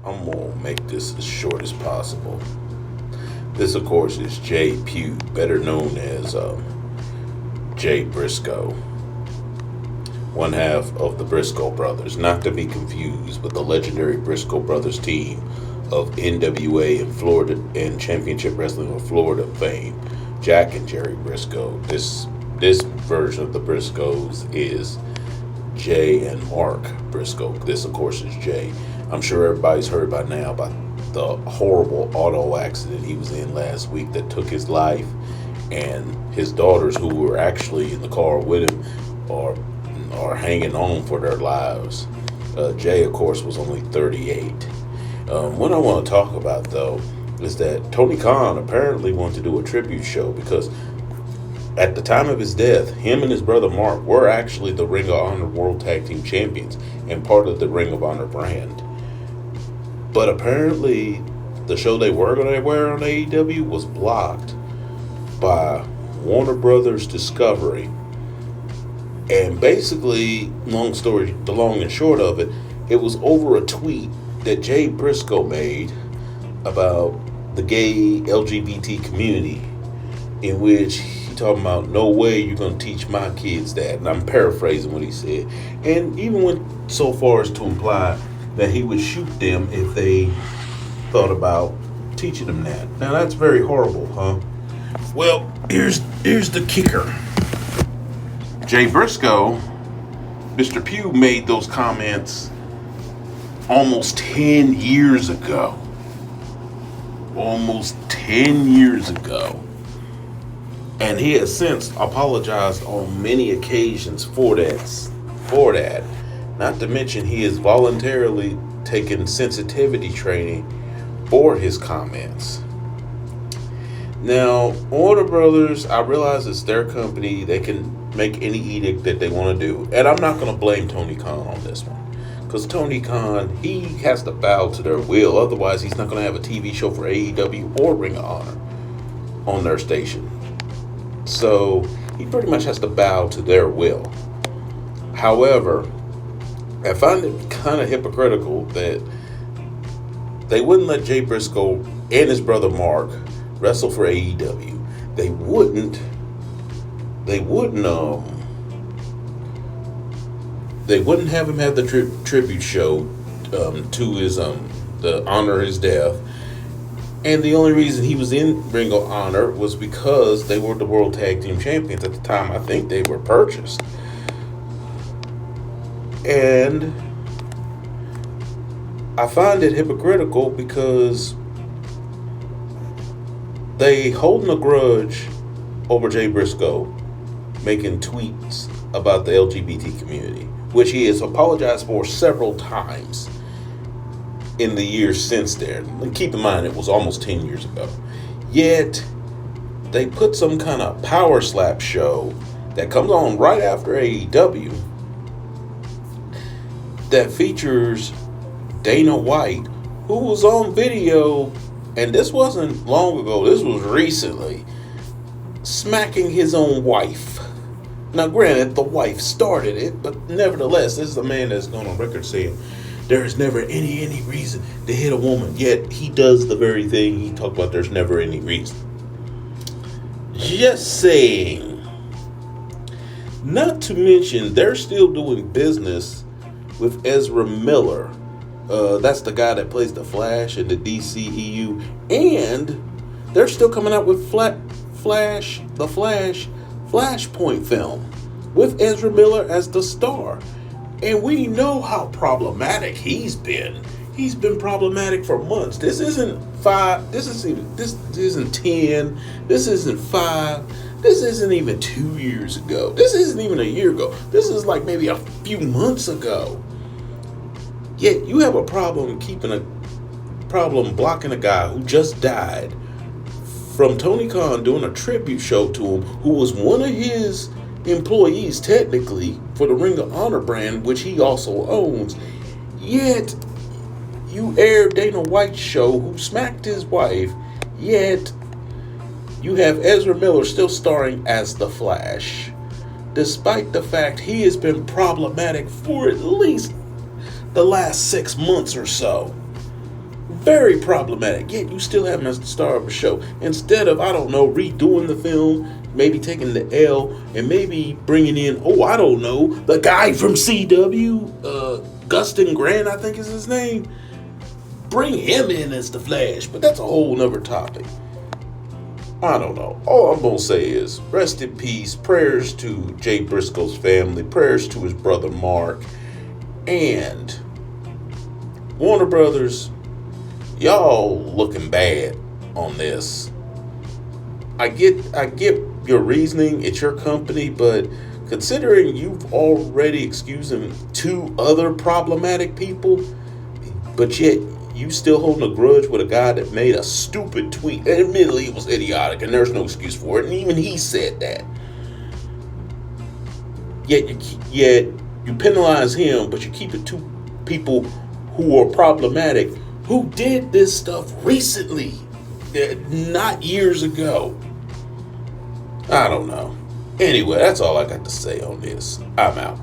I'm going to make this as short as possible. This, of course, is Jay Pugh, better known as Jay Briscoe, one half of the Briscoe brothers, not to be confused with the legendary Briscoe brothers team of NWA and Florida and Championship Wrestling of Florida fame, Jack and Jerry Briscoe. This version of the Briscoes is Jay and Mark Briscoe. This, of course, is Jay. I'm sure everybody's heard by now about the horrible auto accident he was in last week that took his life, and his daughters, who were actually in the car with him, are hanging on for their lives. Jay, of course, was only 38. What I want to talk about, though, is that Tony Khan apparently wanted to do a tribute show because at the time of his death, him and his brother Mark were actually the Ring of Honor World Tag Team Champions and part of the Ring of Honor brand. But apparently, the show they were going to wear on AEW was blocked by Warner Brothers Discovery. And basically, the long and short of it, it was over a tweet that Jay Briscoe made about the gay LGBT community, in which he talking about, no way you're going to teach my kids that. And I'm paraphrasing what he said. And even went so far as to imply that he would shoot them if they thought about teaching them that. Now, that's very horrible, huh? Well, here's the kicker. Jay Briscoe, Mr. Pugh, made those comments almost 10 years ago. Almost 10 years ago. And he has since apologized on many occasions for that. Not to mention, he has voluntarily taken sensitivity training for his comments. Now, Warner Brothers, I realize it's their company. They can make any edict that they want to do. And I'm not going to blame Tony Khan on this one. Because Tony Khan, he has to bow to their will. Otherwise, he's not going to have a TV show for AEW or Ring of Honor on their station. So, he pretty much has to bow to their will. However, I find it kind of hypocritical that they wouldn't let Jay Briscoe and his brother Mark wrestle for AEW. They wouldn't have him have the tribute show to his to honor his death. And the only reason he was in Ring of Honor was because they were the World Tag Team Champions at the time. I think they were purchased. And I find it hypocritical because they holding a grudge over Jay Briscoe making tweets about the LGBT community, which he has apologized for several times in the years since then. And keep in mind, it was almost 10 years ago. Yet, they put some kind of power slap show that comes on right after AEW that features Dana White, who was on video, and this wasn't long ago, this was recently, smacking his own wife. Now, granted, the wife started it, but nevertheless, this is a man that's gone on record saying there is never any reason to hit a woman. Yet, he does the very thing he talked about, there's never any reason. Just saying. Not to mention, they're still doing business with Ezra Miller. That's the guy that plays the Flash in the DCEU. And they're still coming out with Flashpoint film with Ezra Miller as the star. And we know how problematic he's been. He's been problematic for months. This isn't 5. This isn't 10. This isn't 5. This isn't even 2 years ago. This isn't even a year ago. This is like maybe a few months ago. Yet you have a problem blocking a guy who just died from Tony Khan doing a tribute show to him, who was one of his employees technically for the Ring of Honor brand, which he also owns. Yet you air Dana White's show, who smacked his wife. Yet you have Ezra Miller still starring as the Flash, despite the fact he has been problematic for at least the last 6 months or so. Very problematic. Yet you still have him as the star of a show. Instead of, I don't know, redoing the film, maybe taking the L, and maybe bringing in, oh, I don't know, the guy from CW, Gustin Grant, I think is his name. Bring him in as the Flash. But that's a whole nother topic. I don't know. All I'm going to say is, rest in peace. Prayers to Jay Briscoe's family. Prayers to his brother Mark. And Warner Brothers, y'all looking bad on this. I get your reasoning. It's your company, but considering you've already excused 2 other problematic people, but yet you still holding a grudge with a guy that made a stupid tweet. And admittedly, it was idiotic, and there's no excuse for it. And even he said that. Yet you penalize him, but you keep it 2 people who are problematic, who did this stuff recently, not years ago. I don't know. Anyway, that's all I got to say on this. I'm out.